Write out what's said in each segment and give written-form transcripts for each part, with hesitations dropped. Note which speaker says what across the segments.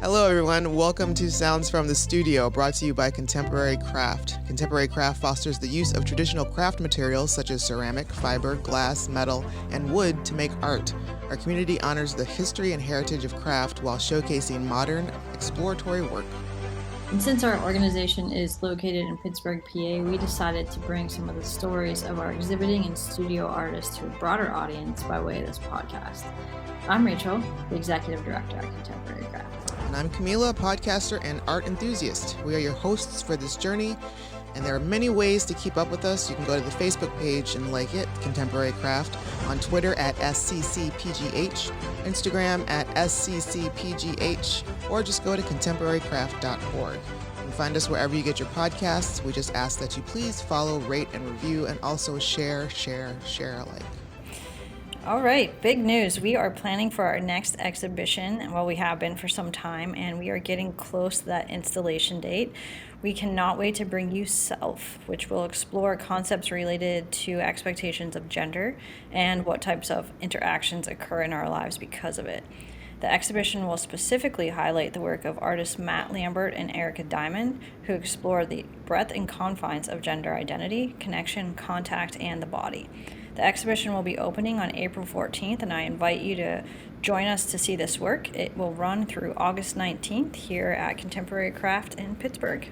Speaker 1: Hello everyone, welcome to Sounds from the Studio, brought to you by Contemporary Craft. Contemporary Craft fosters the use of traditional craft materials such as ceramic, fiber, glass, metal, and wood to make art. Our community honors the history and heritage of craft while showcasing modern, exploratory work.
Speaker 2: And since our organization is located in Pittsburgh, PA, we decided to bring some of the stories of our exhibiting and studio artists to a broader audience by way of this podcast. I'm Rachel, the Executive Director at Contemporary Craft.
Speaker 1: And I'm Camila, a podcaster and art enthusiast. We are your hosts for this journey, and there are many ways to keep up with us. You can go to the Facebook page and like it, Contemporary Craft, on Twitter at SCCPGH, Instagram at SCCPGH, or just go to contemporarycraft.org. You can find us wherever you get your podcasts. We just ask that you please follow, rate, and review, and also share alike.
Speaker 2: All right, big news. We are planning for our next exhibition, well, we have been for some time, and we are getting close to that installation date. We cannot wait to bring you Self, which will explore concepts related to expectations of gender and what types of interactions occur in our lives because of it. The exhibition will specifically highlight the work of artists Matt Lambert and Erica Diamond, who explore the breadth and confines of gender identity, connection, contact, and the body. The exhibition will be opening on April 14th, and I invite you to join us to see this work. It will run through August 19th here at Contemporary Craft in Pittsburgh.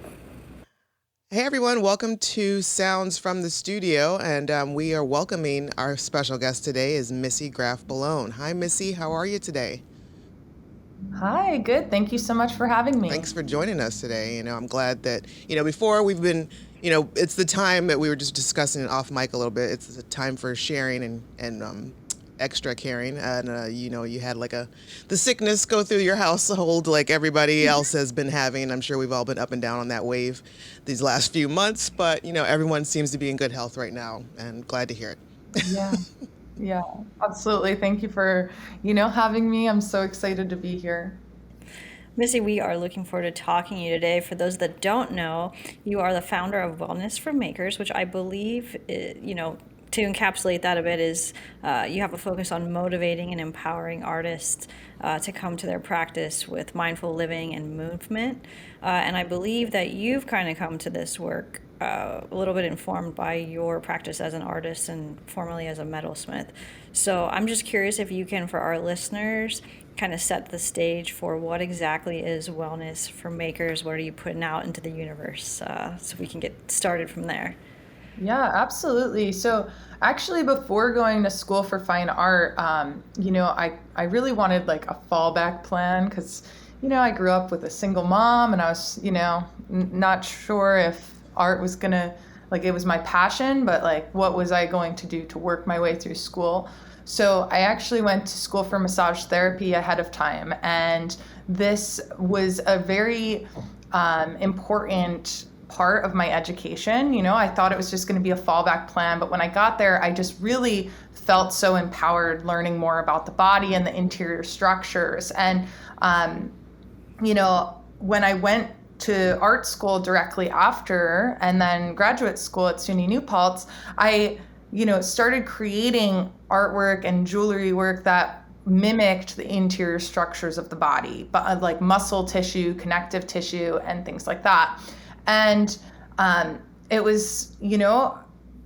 Speaker 1: Hey everyone, welcome to Sounds from the Studio, and we are welcoming our special guest today is Missy Graff Balone. Hi Missy, how are you today?
Speaker 3: Hi, good. Thank you so much for having me.
Speaker 1: Thanks for joining us today. I'm glad that, before we've been, it's the time that we were just discussing it off mic a little bit. It's a time for sharing and extra caring. And, you had the sickness go through your household like everybody else has been having. I'm sure we've all been up and down on that wave these last few months, but, everyone seems to be in good health right now, and glad to hear it.
Speaker 3: Yeah. Yeah, absolutely. Thank you for, having me. I'm so excited to be here.
Speaker 2: Missy, we are looking forward to talking to you today. For those that don't know, you are the founder of Wellness for Makers, which I believe, to encapsulate that a bit is you have a focus on motivating and empowering artists to come to their practice with mindful living and movement. And I believe that you've kind of come to this work a little bit informed by your practice as an artist and formerly as a metalsmith. So I'm just curious if you can, for our listeners, kind of set the stage for what exactly is Wellness for Makers. What are you putting out into the universe? So we can get started from there.
Speaker 3: Yeah, absolutely. So actually, before going to school for fine art, I really wanted a fallback plan because, I grew up with a single mom and I was, not sure if art was gonna, it was my passion, but what was I going to do to work my way through school? So I actually went to school for massage therapy ahead of time. And this was a very important part of my education. I thought it was just going to be a fallback plan, but when I got there, I just really felt so empowered learning more about the body and the interior structures. And, when I went to art school directly after and then graduate school at SUNY New Paltz, I, started creating artwork and jewelry work that mimicked the interior structures of the body, but like muscle tissue, connective tissue, and things like that. And it was,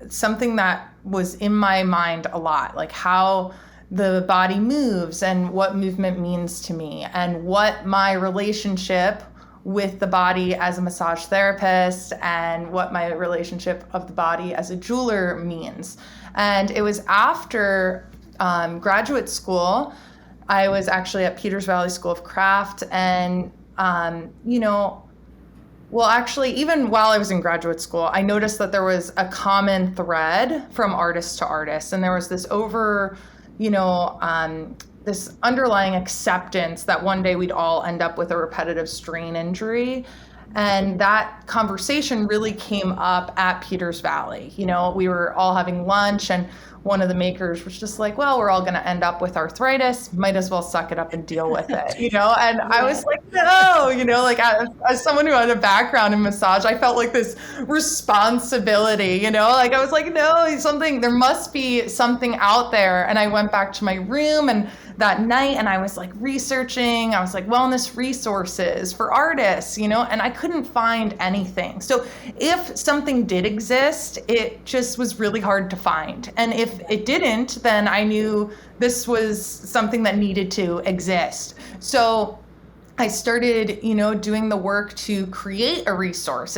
Speaker 3: something that was in my mind a lot, like how the body moves and what movement means to me and what my relationship with the body as a massage therapist and what my relationship of the body as a jeweler means. And it was after graduate school, I was actually at Peters Valley School of Craft, and actually, even while I was in graduate school, I noticed that there was a common thread from artist to artist, and there was this this underlying acceptance that one day we'd all end up with a repetitive strain injury. And that conversation really came up at Peters Valley. We were all having lunch, and one of the makers was just like, well, we're all going to end up with arthritis. Might as well suck it up and deal with it, And I was like, no, as someone who had a background in massage, I felt like this responsibility, I was like, no, there must be something out there. And I went back to my room and that night and I was like researching, I was like wellness resources for artists, and I couldn't find anything. So if something did exist, it just was really hard to find. And if it didn't, then I knew this was something that needed to exist. So I started, doing the work to create a resource,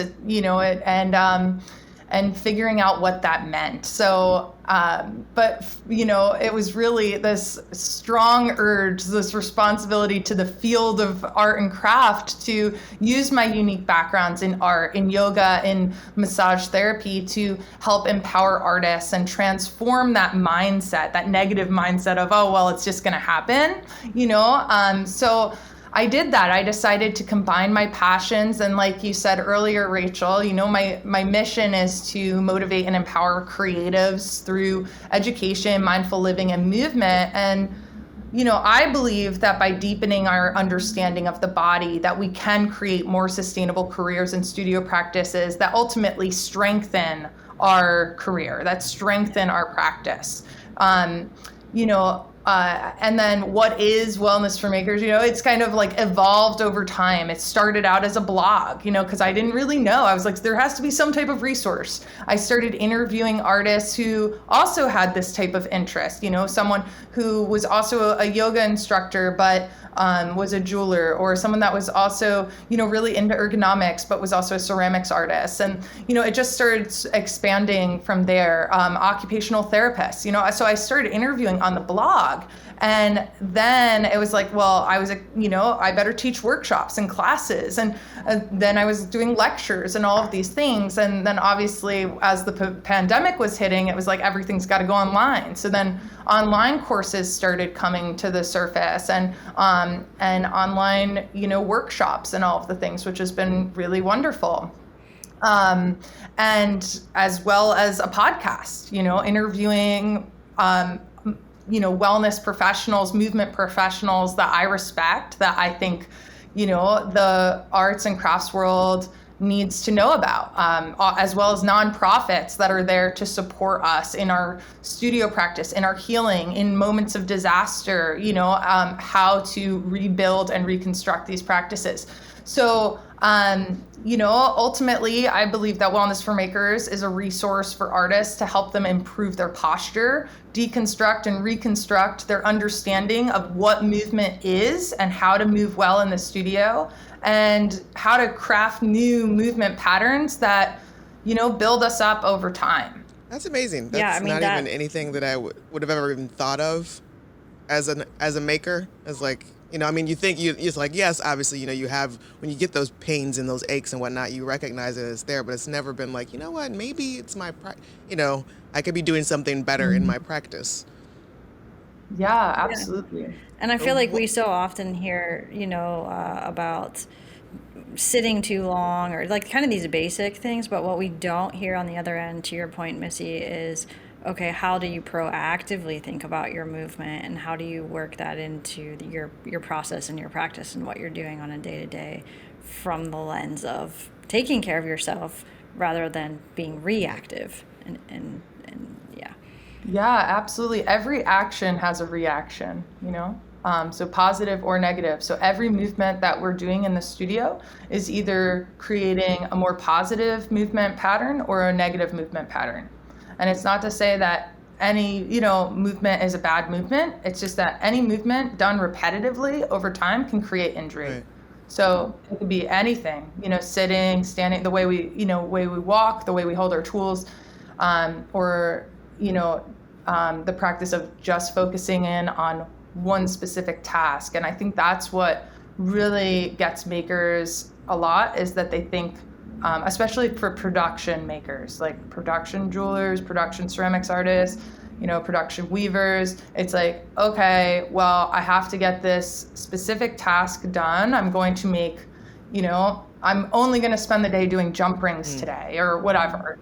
Speaker 3: and figuring out what that meant. So, but it was really this strong urge, this responsibility to the field of art and craft to use my unique backgrounds in art, in yoga, in massage therapy to help empower artists and transform that mindset, that negative mindset of, oh, well, it's just going to happen, So I did that. I decided to combine my passions. And like you said earlier, Rachel, my mission is to motivate and empower creatives through education, mindful living, and movement. And, I believe that by deepening our understanding of the body, that we can create more sustainable careers and studio practices that ultimately strengthen our career, that strengthen our practice. And then what is Wellness for Makers? It's kind of like evolved over time. It started out as a blog, because I didn't really know. I was like, there has to be some type of resource. I started interviewing artists who also had this type of interest, someone who was also a yoga instructor, but was a jeweler, or someone that was also, really into ergonomics, but was also a ceramics artist. And, it just started expanding from there. Occupational therapists, so I started interviewing on the blog. And then it was like, well, I better teach workshops and classes. And then I was doing lectures and all of these things. And then obviously as the pandemic was hitting, it was like, everything's got to go online. So then online courses started coming to the surface, and online, workshops and all of the things, which has been really wonderful. And as well as a podcast, interviewing, wellness professionals, movement professionals that I respect, that I think, the arts and crafts world needs to know about, as well as nonprofits that are there to support us in our studio practice, in our healing, in moments of disaster, how to rebuild and reconstruct these practices. So, ultimately, I believe that Wellness for Makers is a resource for artists to help them improve their posture, deconstruct and reconstruct their understanding of what movement is and how to move well in the studio, and how to craft new movement patterns that, build us up over time.
Speaker 1: That's amazing. That's even anything that I would have ever even thought of as a maker, as like, you think it's like, yes, obviously, you have, when you get those pains and those aches and whatnot, you recognize it as there, but it's never been like, what, maybe it's my, I could be doing something better in my practice.
Speaker 3: Yeah, absolutely.
Speaker 2: Yeah. And I feel like we so often hear, about sitting too long, or like kind of these basic things, but what we don't hear on the other end, to your point, Missy, is, okay, how do you proactively think about your movement, and how do you work that into your process and your practice and what you're doing on a day-to-day from the lens of taking care of yourself rather than being reactive and yeah.
Speaker 3: Yeah, absolutely. Every action has a reaction, so positive or negative. So every movement that we're doing in the studio is either creating a more positive movement pattern or a negative movement pattern. And it's not to say that any, movement is a bad movement. It's just that any movement done repetitively over time can create injury. Right. So it could be anything, sitting, standing, the way we walk, the way we hold our tools, or, the practice of just focusing in on one specific task. And I think that's what really gets makers a lot, is that they think, especially for production makers, like production jewelers, production ceramics artists, production weavers. It's like, okay, well, I have to get this specific task done. I'm going to make, I'm only going to spend the day doing jump rings today or whatever,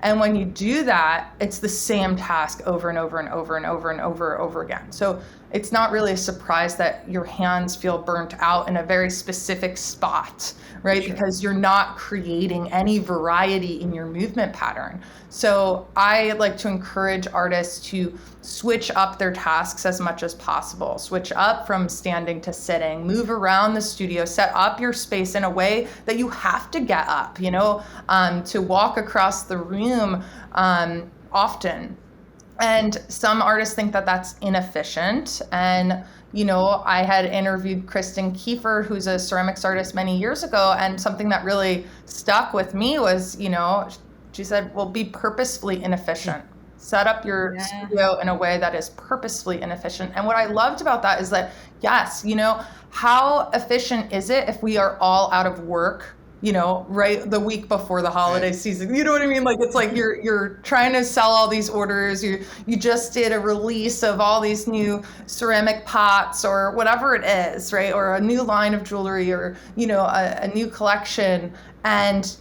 Speaker 3: and when you do that, it's the same task over and over and over and over and over again. So it's not really a surprise that your hands feel burnt out in a very specific spot, right?
Speaker 1: Sure.
Speaker 3: Because you're not creating any variety in your movement pattern. So I like to encourage artists to switch up their tasks as much as possible. Switch up from standing to sitting, move around the studio, set up your space in a way that you have to get up, to walk across the room often. And some artists think that that's inefficient. And, I had interviewed Kristen Kiefer, who's a ceramics artist many years ago. And something that really stuck with me was, she said, well, be purposefully inefficient. Set up your studio in a way that is purposefully inefficient. And what I loved about that is that, yes, how efficient is it if we are all out of work, right the week before the holiday season? You know what I mean? Like, it's like you're trying to sell all these orders. You just did a release of all these new ceramic pots or whatever it is, right? Or a new line of jewelry or, a new collection. And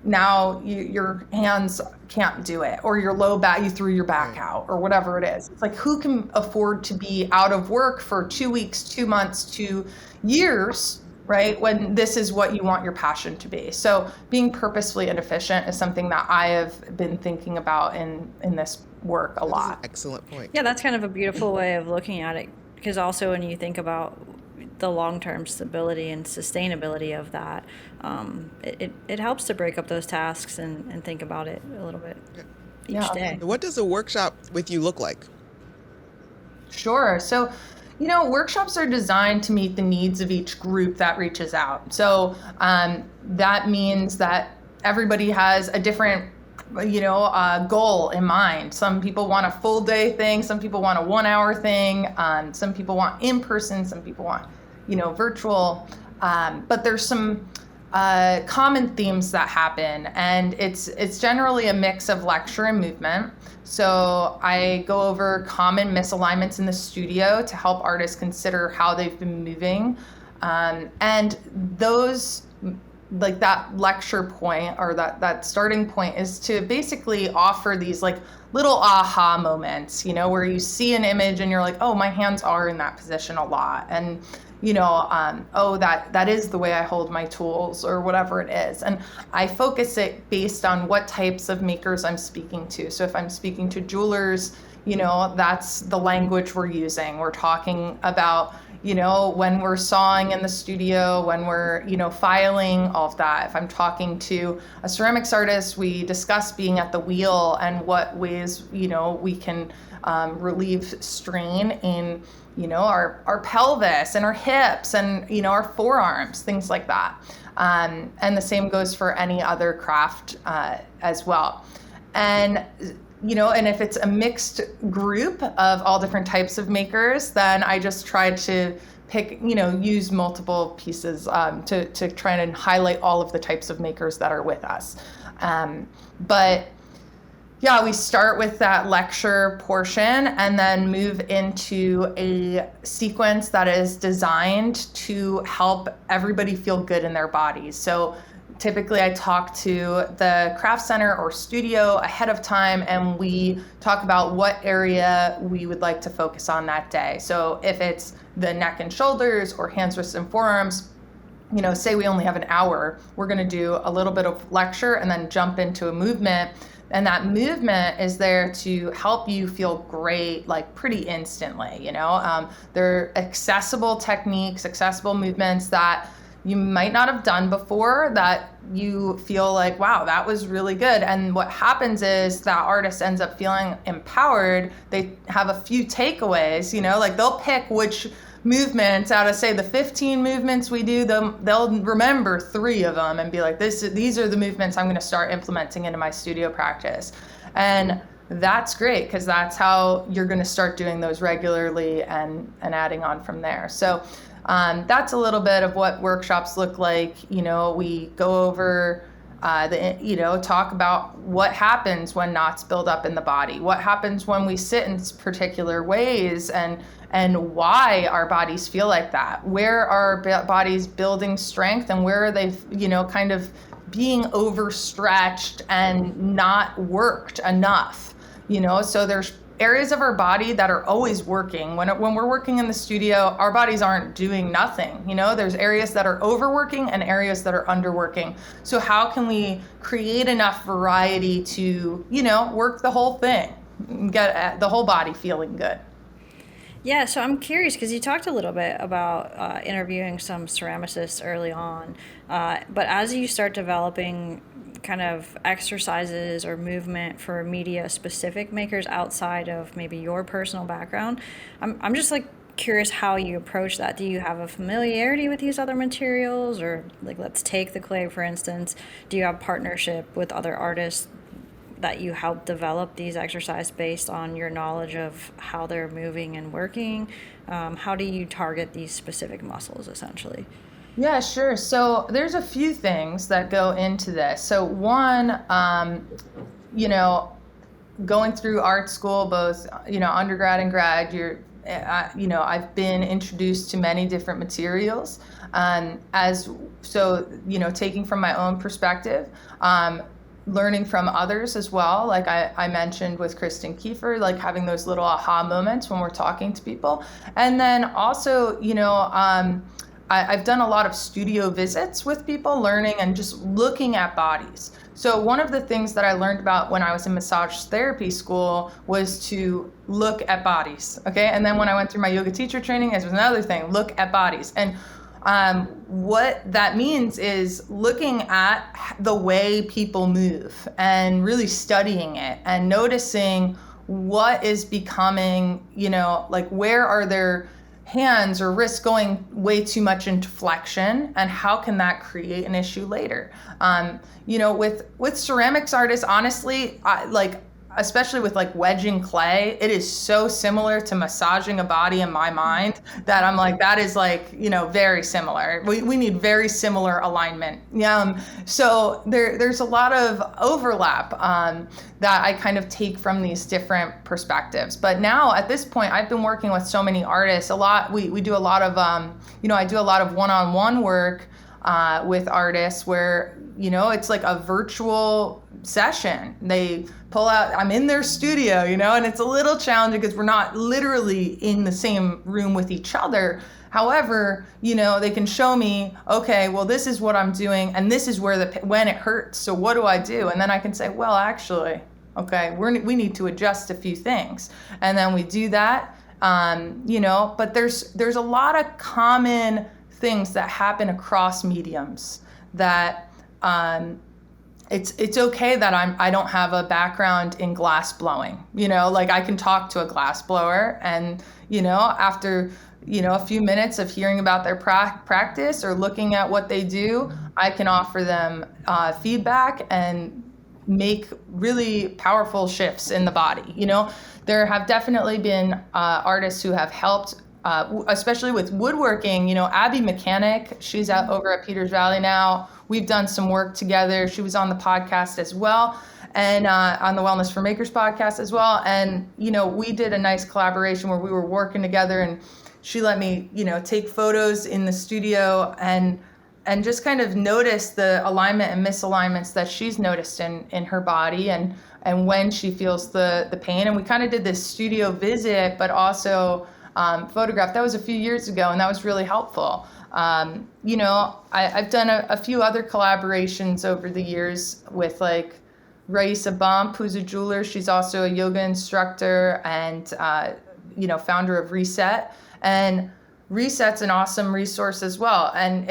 Speaker 3: now your hands can't do it, or your low back, you threw your back out, or whatever it is. It's like, who can afford to be out of work for 2 weeks, 2 months, 2 years, right? When this is what you want your passion to be. So being purposefully inefficient is something that I have been thinking about in this work a lot.
Speaker 1: That's an excellent point.
Speaker 2: Yeah, that's kind of a beautiful way of looking at it, because also when you think about the long-term stability and sustainability of that, it helps to break up those tasks and think about it a little bit each day.
Speaker 1: What does a workshop with you look like?
Speaker 3: Sure. So, workshops are designed to meet the needs of each group that reaches out. So that means that everybody has a different goal in mind. Some people want a full day thing. Some people want a 1 hour thing. Some people want in person. Some people want, virtual. But there's some common themes that happen, and it's generally a mix of lecture and movement. So I go over common misalignments in the studio to help artists consider how they've been moving. And those, like that lecture point or that starting point, is to basically offer these like little aha moments, where you see an image and you're like, oh, my hands are in that position a lot. And oh, that is the way I hold my tools, or whatever it is. And I focus it based on what types of makers I'm speaking to. So if I'm speaking to jewelers, that's the language we're using. We're talking about, when we're sawing in the studio, when we're, filing, all of that. If I'm talking to a ceramics artist, we discuss being at the wheel and what ways, we can relieve strain in, our pelvis and our hips and, our forearms, things like that. And the same goes for any other craft as well. And, and if it's a mixed group of all different types of makers, then I just try to pick, use multiple pieces to try and highlight all of the types of makers that are with us. But yeah, we start with that lecture portion and then move into a sequence that is designed to help everybody feel good in their bodies. So typically I talk to the craft center or studio ahead of time, and we talk about what area we would like to focus on that day. So if it's the neck and shoulders or hands, wrists, and forearms, say we only have an hour, we're going to do a little bit of lecture and then jump into a movement. And that movement is there to help you feel great, like pretty instantly, They're accessible techniques, accessible movements that you might not have done before, that you feel like, wow, that was really good. And what happens is that artist ends up feeling empowered. They have a few takeaways, like they'll pick which movements out of, say, the 15 movements we do, they'll remember 3 of them and be like, these are the movements I'm going to start implementing into my studio practice. And that's great, because that's how you're going to start doing those regularly and adding on from there. So that's a little bit of what workshops look like. We go over talk about what happens when knots build up in the body, what happens when we sit in particular ways, and why our bodies feel like that, where are bodies building strength and where are they, kind of being overstretched and not worked enough, so there's areas of our body that are always working. When we're working in the studio, our bodies aren't doing nothing. There's areas that are overworking and areas that are underworking. So how can we create enough variety to, work the whole thing, get the whole body feeling good?
Speaker 2: Yeah, so I'm curious because you talked a little bit about interviewing some ceramicists early on, but as you start developing kind of exercises or movement for media specific makers outside of maybe your personal background, I'm just like curious how you approach that. Do you have a familiarity with these other materials, or like, let's take the clay for instance, do you have partnership with other artists that you help develop these exercises based on your knowledge of how they're moving and working? How do you target these specific muscles essentially?
Speaker 3: Yeah, sure. So there's a few things that go into this. So one, going through art school, both, undergrad and grad, I've been introduced to many different materials. Taking from my own perspective, learning from others as well. Like I mentioned with Kristen Kiefer, like having those little aha moments when we're talking to people. And then also, I've done a lot of studio visits with people, learning and just looking at bodies. So one of the things that I learned about when I was in massage therapy school was to look at bodies, okay? And then when I went through my yoga teacher training, it was another thing, look at bodies. And what that means is looking at the way people move and really studying it and noticing what is becoming, like where are their hands or wrists going way too much into flexion, and how can that create an issue later? With ceramics artists, honestly, especially with like wedging clay, it is so similar to massaging a body in my mind that I'm like, that is like, very similar. We need very similar alignment. So there's a lot of overlap that I kind of take from these different perspectives. But now at this point, I've been working with so many artists. We do a lot of, I do a lot of one-on-one work with artists where, it's like a virtual session. They pull out, I'm in their studio, and it's a little challenging because we're not literally in the same room with each other. However, they can show me, okay, well, this is what I'm doing, and this is where when it hurts. So what do I do? And then I can say, well, actually, okay, we need to adjust a few things. And then we do that, but there's a lot of common things that happen across mediums that, it's okay that I don't have a background in glass blowing, like I can talk to a glass blower and, after, a few minutes of hearing about their practice or looking at what they do, I can offer them feedback and make really powerful shifts in the body. There have definitely been artists who have helped, especially with woodworking. Abby Mechanic, she's out over at Peters Valley now. We've done some work together. She was on the podcast as well, and on the Wellness for Makers podcast as well. And, we did a nice collaboration where we were working together, and she let me, take photos in the studio and just kind of notice the alignment and misalignments that she's noticed in her body and when she feels the pain. And we kind of did this studio visit, but also photograph. That was a few years ago, and that was really helpful. I've done a few other collaborations over the years with like Raisa Bump, who's a jeweler. She's also a yoga instructor and, founder of Reset. And Reset's an awesome resource as well. And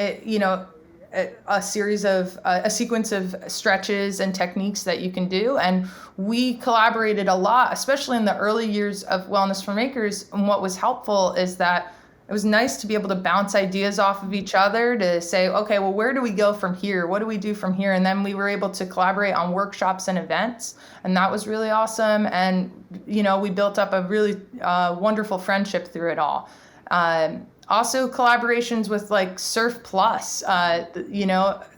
Speaker 3: a sequence of stretches and techniques that you can do. And we collaborated a lot, especially in the early years of Wellness for Makers. And what was helpful is that it was nice to be able to bounce ideas off of each other to say, okay, well, where do we go from here? What do we do from here? And then we were able to collaborate on workshops and events. And that was really awesome. And, we built up a really wonderful friendship through it all. Also collaborations with like Surf Plus.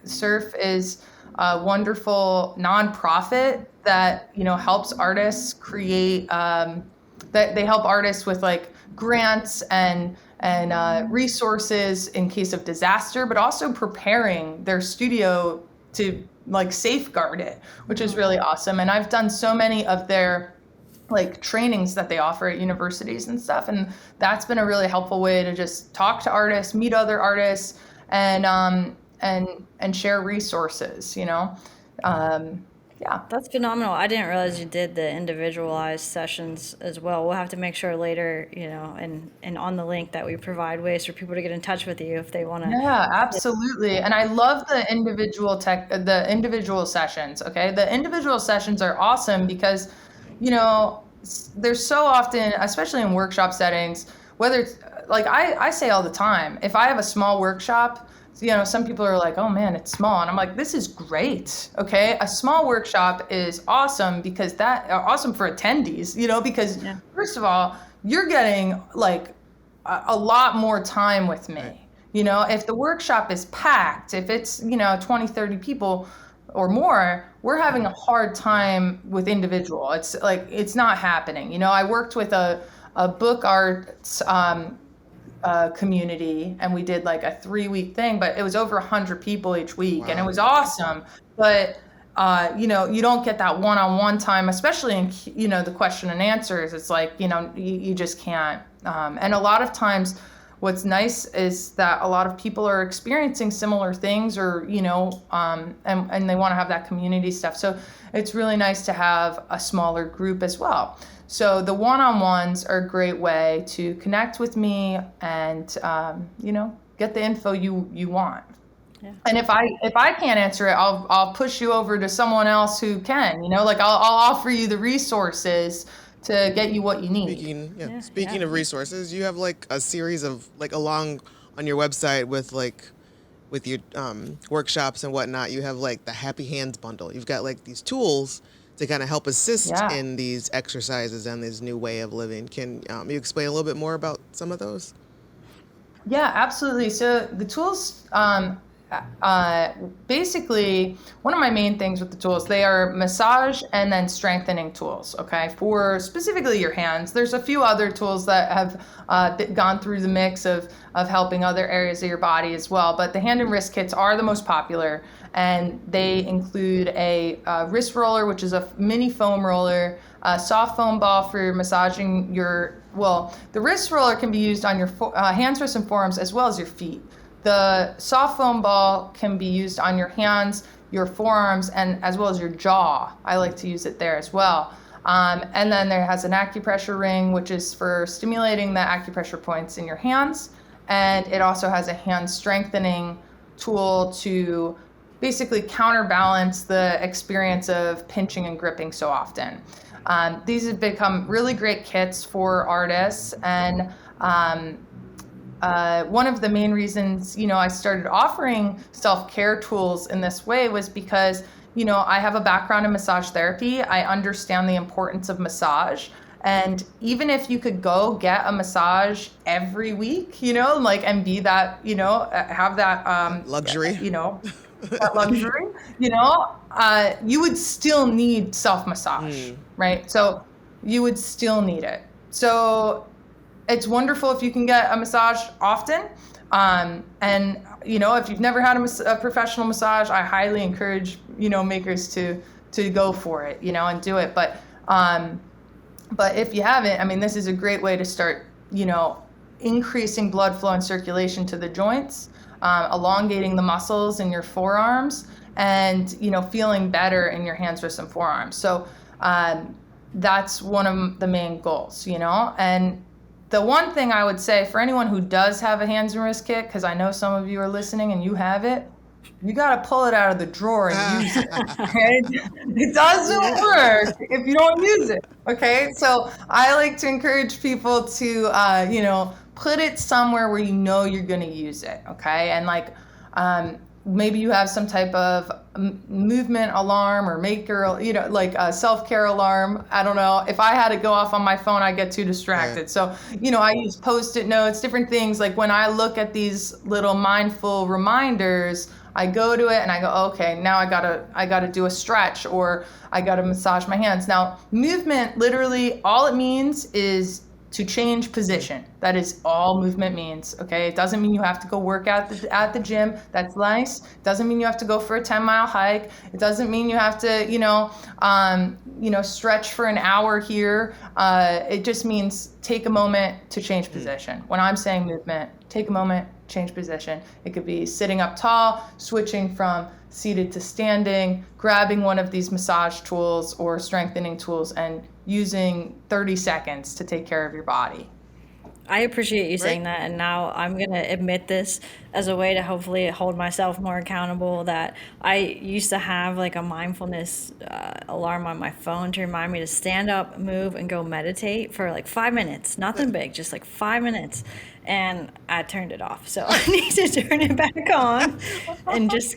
Speaker 3: Surf is a wonderful nonprofit that, helps artists create, that they help artists with like grants and resources in case of disaster, but also preparing their studio to like safeguard it, which is really awesome. And I've done so many of their like trainings that they offer at universities and stuff, and that's been a really helpful way to just talk to artists, meet other artists, and share resources. Yeah.
Speaker 2: That's phenomenal. I didn't realize you did the individualized sessions as well. We'll have to make sure later, and on the link that we provide ways for people to get in touch with you if they want to.
Speaker 3: Yeah, absolutely. And I love the individual sessions. Okay. The individual sessions are awesome because, there's so often, especially in workshop settings, whether it's like I say all the time, if I have a small workshop, some people are like, oh man, it's small. And I'm like, this is great. Okay. A small workshop is awesome because awesome for attendees, because first of all, you're getting like a lot more time with me. If the workshop is packed, if it's, 20, 30 people or more, we're having a hard time with individual. It's like, it's not happening. I worked with a book arts, community, and we did like a 3-week thing, but it was over 100 people each week. Wow. And it was awesome. But you don't get that one-on-one time, especially in the question and answers. It's like you just can't. And a lot of times what's nice is that a lot of people are experiencing similar things, or and they want to have that community stuff. So it's really nice to have a smaller group as well. So the one-on-ones are a great way to connect with me and, get the info you want. Yeah. And if I can't answer it, I'll push you over to someone else who can, like I'll offer you the resources to get you what you need.
Speaker 1: Speaking of resources, you have like a series of like along on your website with your workshops and whatnot. You have like the Happy Hands bundle. You've got like these tools to kind of help assist in these exercises and this new way of living. Can you explain a little bit more about some of those?
Speaker 3: Yeah, absolutely. So the tools, basically, one of my main things with the tools, they are massage and then strengthening tools, okay, for specifically your hands. There's a few other tools that have gone through the mix of helping other areas of your body as well, but the hand and wrist kits are the most popular, and they include a wrist roller, which is a mini foam roller, a soft foam ball for massaging the wrist roller can be used on your hands, wrists, and forearms as well as your feet. The soft foam ball can be used on your hands, your forearms, and as well as your jaw. I like to use it there as well. And then there has an acupressure ring, which is for stimulating the acupressure points in your hands. And it also has a hand strengthening tool to basically counterbalance the experience of pinching and gripping so often. These have become really great kits for artists, and one of the main reasons, I started offering self-care tools in this way was because, I have a background in massage therapy. I understand the importance of massage. And even if you could go get a massage every week, and be that, have that
Speaker 1: luxury,
Speaker 3: that luxury, you would still need self-massage, right? So you would still need it. So it's wonderful if you can get a massage often. And, if you've never had a professional massage, I highly encourage, makers to go for it, and do it. But if you haven't, this is a great way to start, increasing blood flow and circulation to the joints, elongating the muscles in your forearms, and, feeling better in your hands, wrists, and forearms. So that's one of the main goals, and the one thing I would say for anyone who does have a hands and wrist kit, because I know some of you are listening and you have it, you got to pull it out of the drawer and use it. Okay? It doesn't work if you don't use it. Okay, so I like to encourage people to, put it somewhere where you're going to use it. Okay, and maybe you have some type of movement alarm or maker, like a self-care alarm. I don't know. If I had to go off on my phone, I get too distracted. Right. So, I use Post-it notes, different things. Like when I look at these little mindful reminders, I go to it and I go, okay, now I gotta do a stretch, or I gotta massage my hands. Now, movement, literally, all it means is to change position. That is all movement means. Okay, it doesn't mean you have to go work out at the gym. That's nice. It doesn't mean you have to go for a 10-mile hike. It doesn't mean you have to, stretch for an hour here. It just means take a moment to change position. When I'm saying movement, take a moment, change position. It could be sitting up tall, switching from seated to standing, grabbing one of these massage tools or strengthening tools, and using 30 seconds to take care of your body.
Speaker 2: I appreciate you saying that, and now I'm going to admit this as a way to hopefully hold myself more accountable, that I used to have like a mindfulness alarm on my phone to remind me to stand up, move, and go meditate for like 5 minutes. Nothing big, just like 5 minutes. And I turned it off. So I need to turn it back on and just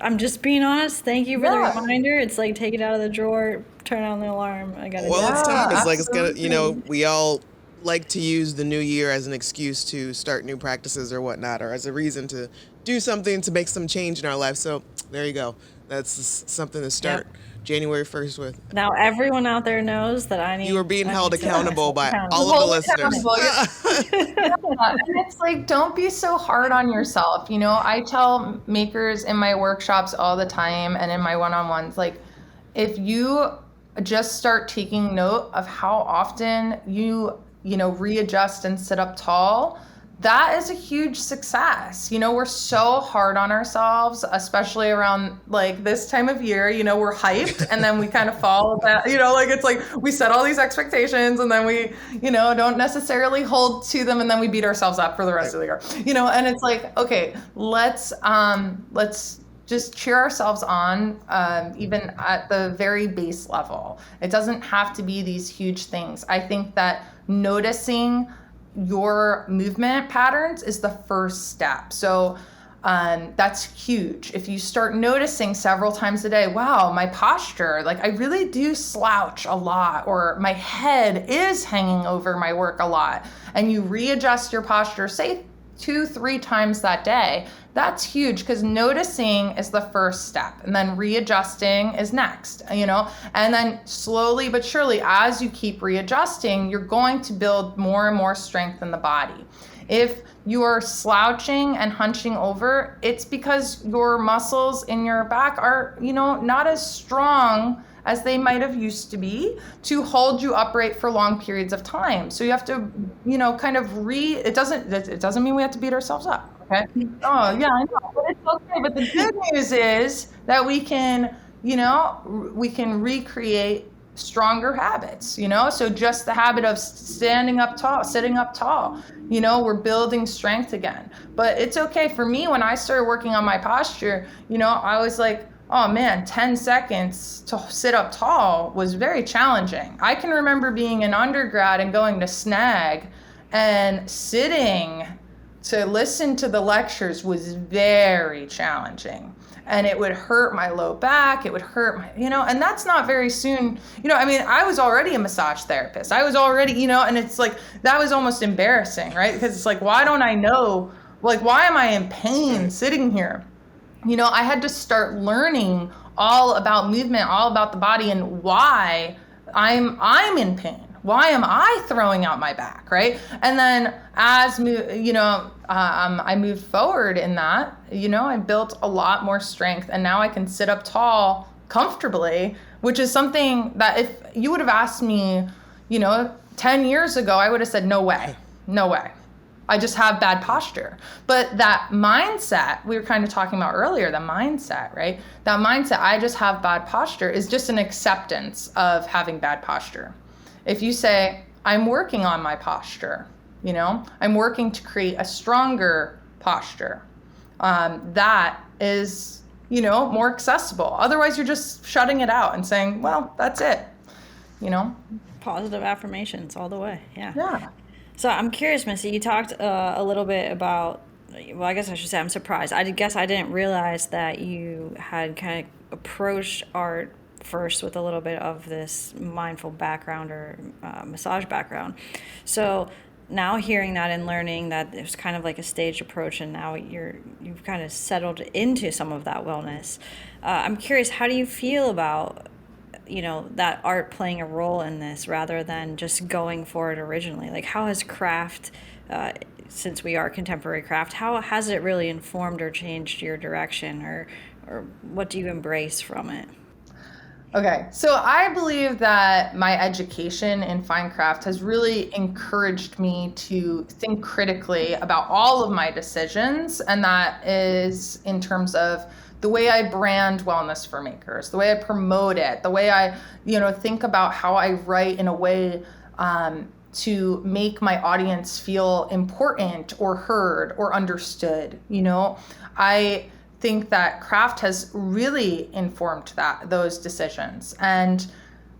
Speaker 2: I'm just being honest. Thank you for the reminder. It's like take it out of the drawer, turn on the alarm. I got to
Speaker 1: Well, it's time. It's like, it's gonna,
Speaker 3: absolutely.
Speaker 1: we all like to use the new year as an excuse to start new practices or whatnot, or as a reason to do something to make some change in our life. So there you go. That's something to start January 1st with.
Speaker 2: Now everyone out there knows that
Speaker 1: You are being held
Speaker 2: to
Speaker 1: accountable by
Speaker 2: accountable.
Speaker 1: all of the
Speaker 3: Hold
Speaker 1: listeners.
Speaker 3: accountable. Yeah. And it's like, don't be so hard on yourself. I tell makers in my workshops all the time and in my one-on-ones, like, if you just start taking note of how often you readjust and sit up tall, that is a huge success. We're so hard on ourselves, especially around like this time of year. We're hyped and then we kind of fall back, like it's like we set all these expectations and then we, don't necessarily hold to them, and then we beat ourselves up for the rest of the year. And it's like, okay, let's just cheer ourselves on, even at the very base level. It doesn't have to be these huge things. I think that noticing your movement patterns is the first step. So that's huge. If you start noticing several times a day, wow, my posture, like I really do slouch a lot, or my head is hanging over my work a lot, and you readjust your posture, say 2-3 times that day, that's huge, because noticing is the first step, and then readjusting is next, and then slowly but surely, as you keep readjusting, you're going to build more and more strength in the body. If you are slouching and hunching over, it's because your muscles in your back are, not as strong as they might have used to be to hold you upright for long periods of time. So you have to, kind of it doesn't mean we have to beat ourselves up. Okay. Oh yeah, I know, but it's okay. But the good news is that we can recreate stronger habits, so just the habit of standing up tall, sitting up tall, we're building strength again. But it's okay. For me, when I started working on my posture, I was like, oh man, 10 seconds to sit up tall was very challenging. I can remember being an undergrad and going to Snag, and sitting to listen to the lectures was very challenging. And it would hurt my low back, it would hurt my, and that's not very soon. I was already a massage therapist. I was already, and it's like, that was almost embarrassing, right? Because it's like, why don't I know, like, why am I in pain sitting here? I had to start learning all about movement, all about the body, and why I'm in pain. Why am I throwing out my back, right? And then as I moved forward in that, I built a lot more strength, and now I can sit up tall comfortably, which is something that if you would have asked me, 10 years ago, I would have said, no way. I just have bad posture. But that mindset we were kind of talking about earlier, the mindset, right? That mindset, I just have bad posture, is just an acceptance of having bad posture. If you say, I'm working on my posture, I'm working to create a stronger posture, that is, more accessible. Otherwise, you're just shutting it out and saying, well, that's it,
Speaker 2: Positive affirmations all the way.
Speaker 3: Yeah.
Speaker 2: So I'm curious, Missy, you talked a little bit about, well, I guess I should say I'm surprised. I guess I didn't realize that you had kind of approached art first with a little bit of this mindful background or massage background. So now hearing that and learning that there's kind of like a staged approach, and now you've kind of settled into some of that wellness. I'm curious, how do you feel about, that art playing a role in this rather than just going for it originally? Like, how has craft, since we are contemporary craft, how has it really informed or changed your direction, or what do you embrace from it?
Speaker 3: Okay, so I believe that my education in fine craft has really encouraged me to think critically about all of my decisions, and that is in terms of the way I brand wellness for makers, the way I promote it, the way I, think about how I write in a way to make my audience feel important or heard or understood. I think that craft has really informed those decisions, and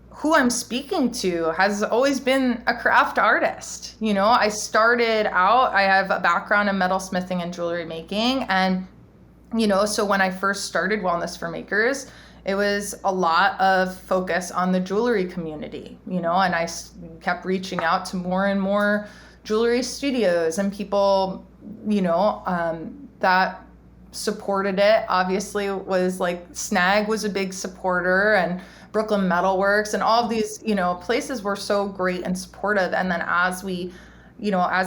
Speaker 3: who I'm speaking to has always been a craft artist. I started out, I have a background in metalsmithing and jewelry making, and so when I first started Wellness for Makers, it was a lot of focus on the jewelry community, and I kept reaching out to more and more jewelry studios and people, that supported it. Obviously, was like Snag was a big supporter, and Brooklyn Metalworks, and all of these places were so great and supportive. And then as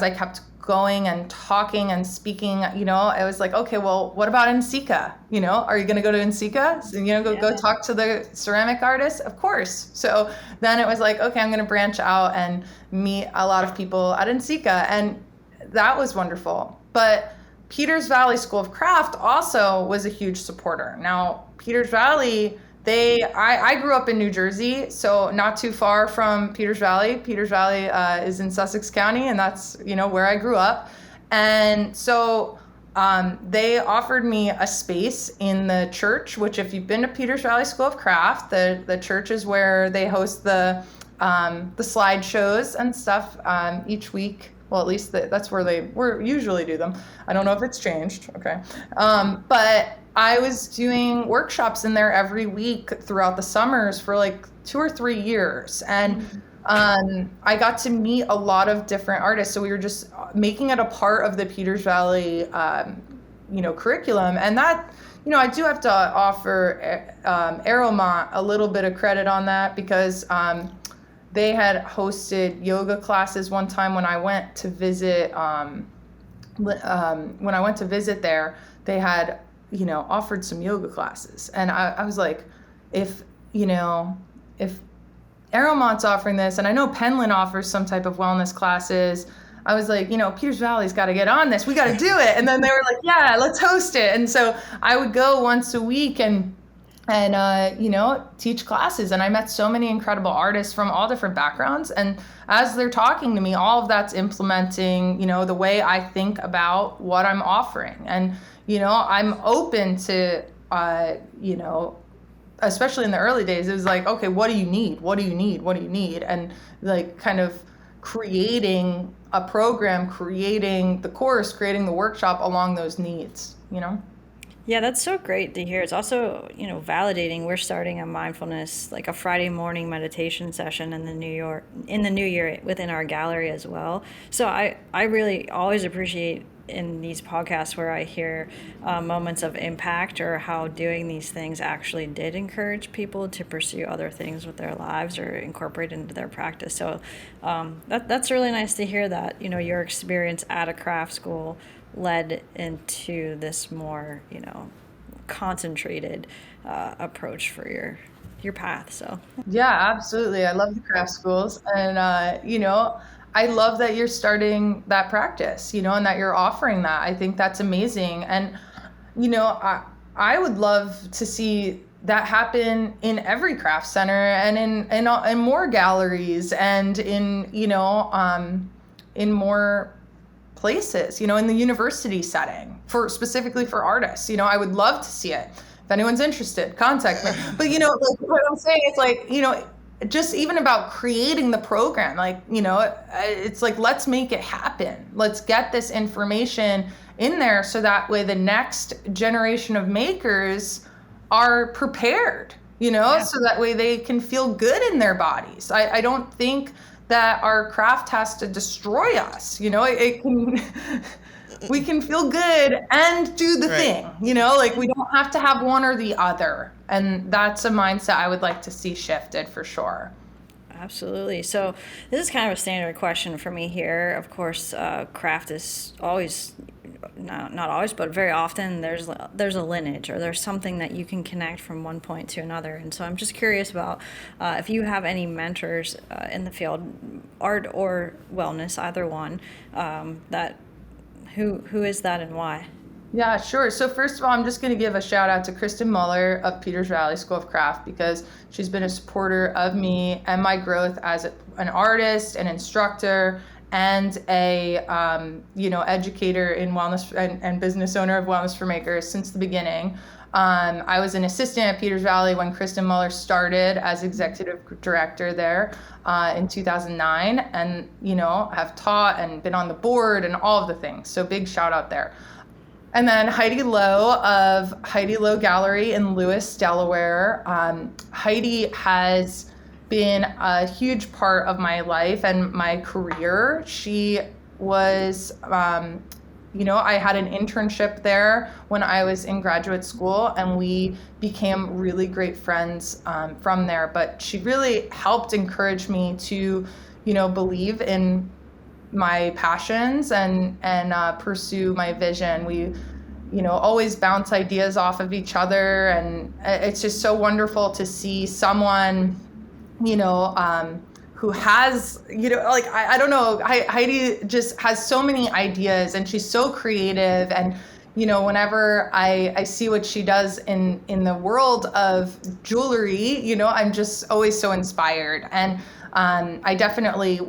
Speaker 3: I kept going and talking and speaking, it was like, okay, well, what about NCECA? Are you going to go to NCECA? Go talk to the ceramic artists? Of course. So then it was like, okay, I'm going to branch out and meet a lot of people at NCECA, and that was wonderful. But Peters Valley School of Craft also was a huge supporter. Now, Peters Valley, I grew up in New Jersey, so not too far from Peters Valley. Peters Valley is in Sussex County, and that's, where I grew up. And so they offered me a space in the church, which if you've been to Peters Valley School of Craft, the church is where they host the slideshows and stuff each week. Well, at least that's where they usually do them. I don't know if it's changed. Okay. But I was doing workshops in there every week throughout the summers for like 2 or 3 years. And I got to meet a lot of different artists. So we were just making it a part of the Peters Valley, curriculum. And that, I do have to offer Aeromont a little bit of credit on that, because they had hosted yoga classes one time when I went to visit. When I went to visit there, they had, offered some yoga classes, and I was like, if Aeromont's offering this, and I know Penland offers some type of wellness classes, I was like, Peters Valley's got to get on this. We got to do it. And then they were like, yeah, let's host it. And so I would go once a week and teach classes. And I met so many incredible artists from all different backgrounds. And as they're talking to me, all of that's implementing, the way I think about what I'm offering. And, I'm open to, especially in the early days, it was like, okay, what do you need? What do you need? What do you need? And like kind of creating a program, creating the course, creating the workshop along those needs,
Speaker 2: Yeah, that's so great to hear. It's also, validating. We're starting a mindfulness, like a Friday morning meditation session in the new year within our gallery as well. So I really always appreciate in these podcasts where I hear moments of impact, or how doing these things actually did encourage people to pursue other things with their lives or incorporate into their practice. So that's really nice to hear that, your experience at a craft school led into this more, concentrated approach for your path. So
Speaker 3: yeah, absolutely. I love the craft schools, and I love that you're starting that practice, and that you're offering that. I think that's amazing. And I would love to see that happen in every craft center, and in more galleries, and in more places, in the university setting, specifically for artists. I would love to see it. If anyone's interested, contact me. But like what I'm saying is like, just even about creating the program, like, it's like, let's make it happen. Let's get this information in there so that way the next generation of makers are prepared, so that way they can feel good in their bodies. I don't think that our craft has to destroy us. It can, we can feel good and do the thing, like we don't have to have one or the other. And that's a mindset I would like to see shifted for sure.
Speaker 2: Absolutely. So this is kind of a standard question for me here. Of course, craft is always, not always, but very often there's a lineage, or there's something that you can connect from one point to another. And so I'm just curious about if you have any mentors in the field, art or wellness, either one, that who is that and why?
Speaker 3: Yeah, sure. So first of all, I'm just going to give a shout out to Kristen Muller of Peters Valley School of Craft, because she's been a supporter of me and my growth as an artist, an instructor, and a educator in wellness and business owner of Wellness for Makers since the beginning. I was an assistant at Peters Valley when Kristen Muller started as executive director there in 2009, and have taught and been on the board and all of the things. So big shout out there. And then Heidi Lowe of Heidi Lowe Gallery in Lewis, Delaware. Heidi has been a huge part of my life and my career. She was, I had an internship there when I was in graduate school, and we became really great friends from there. But she really helped encourage me to, believe in my passions and pursue my vision. We always bounce ideas off of each other, and it's just so wonderful to see someone who has I don't know, Heidi just has so many ideas, and she's so creative, and whenever I see what she does in the world of jewelry, I'm just always so inspired. And I definitely,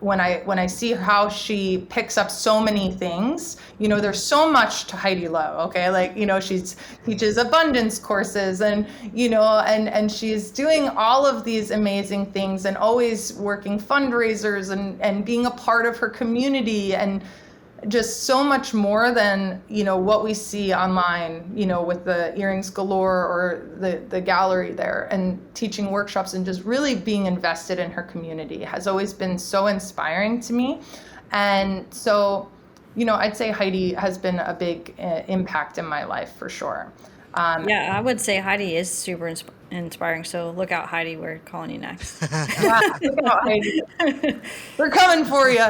Speaker 3: when I see how she picks up so many things, there's so much to Heidi Lowe, okay? She teaches abundance courses, and, and she's doing all of these amazing things, and always working fundraisers and being a part of her community, and just so much more than, what we see online, with the earrings galore or the gallery there, and teaching workshops and just really being invested in her community has always been so inspiring to me. And so, I'd say Heidi has been a big impact in my life for sure.
Speaker 2: Yeah, I would say Heidi is super inspiring. So look out, Heidi. We're calling you next.
Speaker 3: Yeah, look out, Heidi. We're coming for you.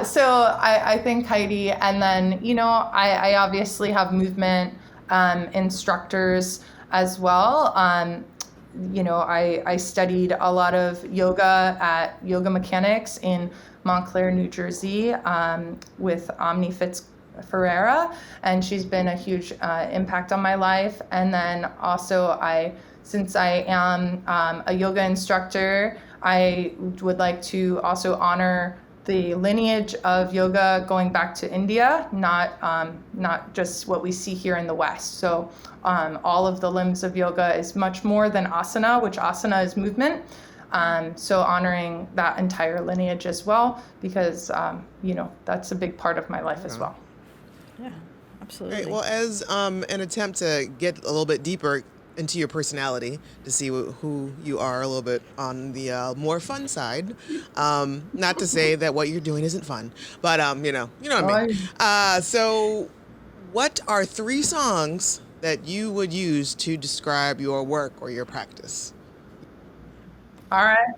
Speaker 3: So I think Heidi, and then, I obviously have movement instructors as well. I studied a lot of yoga at Yoga Mechanics in Montclair, New Jersey, with Omni Fitz Ferreira, and she's been a huge impact on my life. And then also, since I am a yoga instructor, I would like to also honor the lineage of yoga going back to India, not just what we see here in the West. So all of the limbs of yoga is much more than asana, which asana is movement. So honoring that entire lineage as well, because that's a big part of my life as well.
Speaker 2: Yeah, absolutely.
Speaker 1: Great. Well, as an attempt to get a little bit deeper into your personality, to see who you are a little bit on the more fun side, not to say that what you're doing isn't fun, but you know what I mean. So what are 3 songs that you would use to describe your work or your practice?
Speaker 3: All right.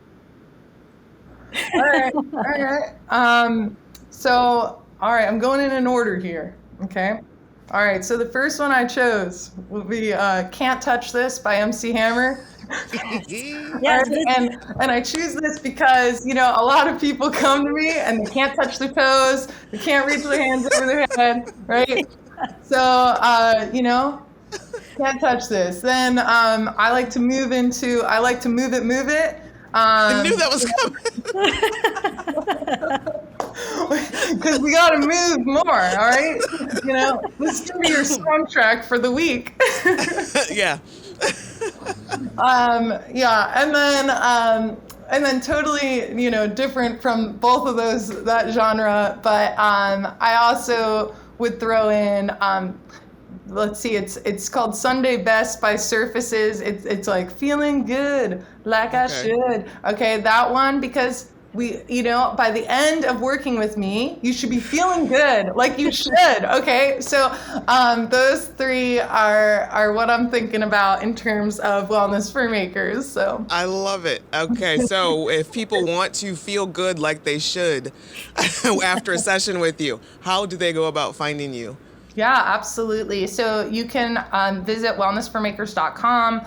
Speaker 3: So, all right, I'm going in an order here. Okay. All right. So the first one I chose will be "Can't Touch This" by MC Hammer.
Speaker 2: Yes.
Speaker 3: And I choose this because, a lot of people come to me and they can't touch their toes, they can't reach their hands over their head, right? So, can't touch this. Then I like to move it.
Speaker 1: I knew that was coming.
Speaker 3: Because we got to move more, all right? This is your soundtrack for the week.
Speaker 1: Yeah.
Speaker 3: And then totally, different from both of that genre. But I also would throw in let's see, it's called Sunday Best by Surfaces. It's like feeling good, like I should. Okay, that one, because by the end of working with me, you should be feeling good, like you should. Okay, so those three are what I'm thinking about in terms of wellness for makers. So
Speaker 1: I love it. Okay, so if people want to feel good like they should after a session with you, how do they go about finding you?
Speaker 3: Yeah, absolutely. So you can visit wellnessformakers.com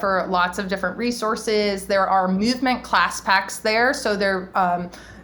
Speaker 3: for lots of different resources. There are movement class packs there. So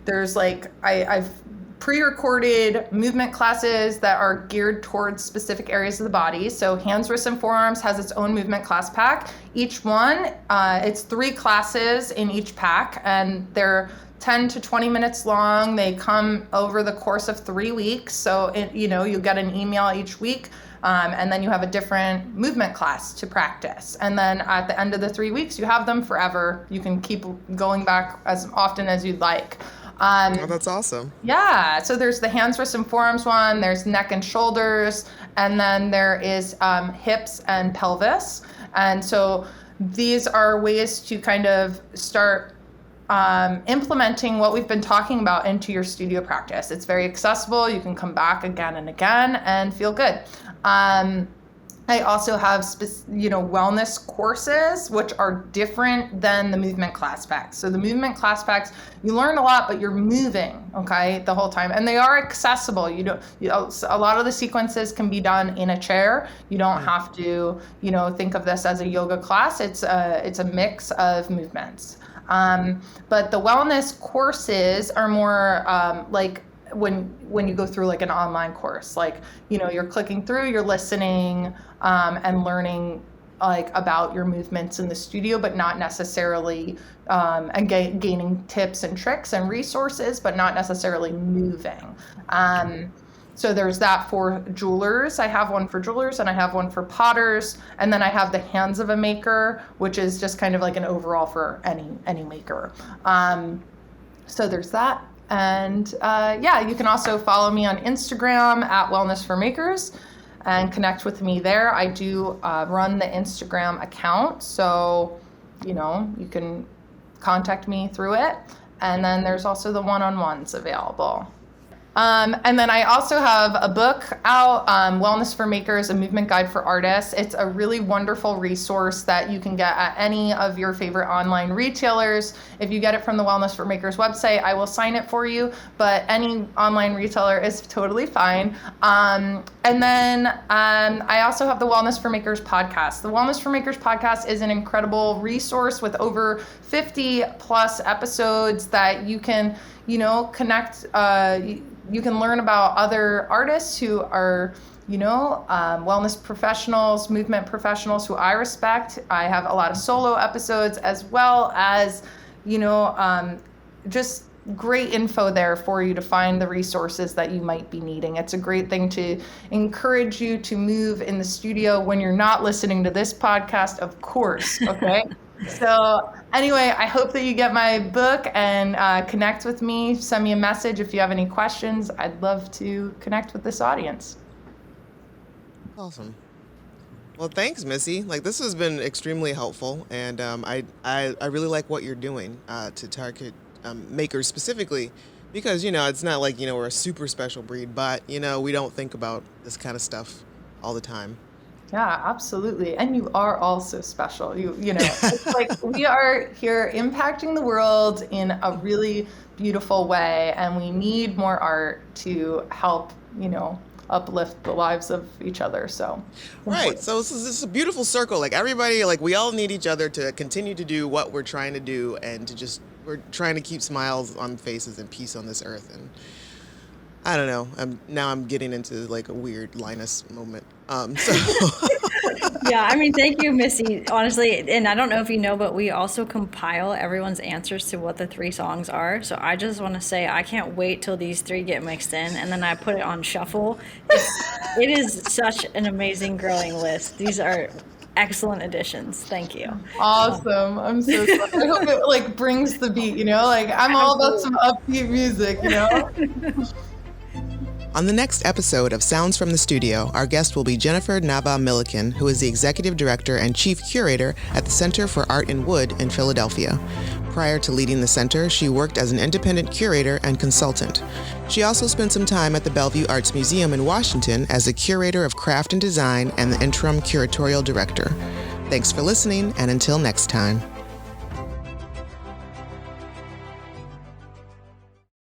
Speaker 3: there's I've pre-recorded movement classes that are geared towards specific areas of the body. So hands, wrists, and forearms has its own movement class pack. Each one, it's 3 classes in each pack, and they're 10 to 20 minutes long. They come over the course of 3 weeks. So, you get an email each week, and then you have a different movement class to practice. And then at the end of the 3 weeks, you have them forever. You can keep going back as often as you'd like.
Speaker 1: Oh, that's awesome.
Speaker 3: Yeah. So there's the hands, wrists, and forearms one. There's neck and shoulders. And then there is hips and pelvis. And so these are ways to kind of start implementing what we've been talking about into your studio practice. It's very accessible. You can come back again and again and feel good. I also have wellness courses, which are different than the movement class packs. So the movement class packs, you learn a lot, but you're moving, okay, the whole time. And they are accessible. A lot of the sequences can be done in a chair. You don't have to, think of this as a yoga class. It's a mix of movements. But the wellness courses are more like when you go through like an online course, like, you're clicking through, you're listening and learning like about your movements in the studio, but not necessarily and gaining tips and tricks and resources, but not necessarily moving. So there's that for jewelers. I have one for jewelers and I have one for potters. And then I have the hands of a maker, which is just kind of like an overall for any maker. So there's that. And you can also follow me on Instagram at Wellness for Makers and connect with me there. I do run the Instagram account. So, you can contact me through it. And then there's also the one-on-ones available. And then I also have a book out, Wellness for Makers, a movement guide for artists. It's a really wonderful resource that you can get at any of your favorite online retailers. If you get it from the Wellness for Makers website, I will sign it for you, but any online retailer is totally fine. And then I also have the Wellness for Makers podcast. The Wellness for Makers podcast is an incredible resource with over 50 plus episodes that you can, connect, you can learn about other artists who are, wellness professionals, movement professionals who I respect. I have a lot of solo episodes as well as, just great info there for you to find the resources that you might be needing. It's a great thing to encourage you to move in the studio when you're not listening to this podcast, of course, okay? So anyway, I hope that you get my book and connect with me. Send me a message if you have any questions. I'd love to connect with this audience.
Speaker 1: Awesome. Well, thanks, Missy. This has been extremely helpful, and I really like what you're doing to target makers specifically, because it's not like we're a super special breed, but we don't think about this kind of stuff all the time.
Speaker 3: Yeah, absolutely. And you are also special. It's like we are here impacting the world in a really beautiful way, and we need more art to help, uplift the lives of each other. So
Speaker 1: right. So this is a beautiful circle. Everybody, we all need each other to continue to do what we're trying to do, and we're trying to keep smiles on faces and peace on this earth. And I don't know. I'm getting into a weird Linus moment.
Speaker 2: Yeah, thank you, Missy. Honestly, and I don't know if you know, but we also compile everyone's answers to what the 3 songs are. So I just want to say I can't wait till these 3 get mixed in, and then I put it on shuffle. It is such an amazing growing list. These are excellent additions. Thank you.
Speaker 3: Awesome. I'm so glad. I hope it brings the beat, I'm all about some upbeat music,
Speaker 1: On the next episode of Sounds from the Studio, our guest will be Jennifer Nava-Milliken, who is the Executive Director and Chief Curator at the Center for Art in Wood in Philadelphia. Prior to leading the center, she worked as an independent curator and consultant. She also spent some time at the Bellevue Arts Museum in Washington as a curator of craft and design and the interim curatorial director. Thanks for listening, and until next time.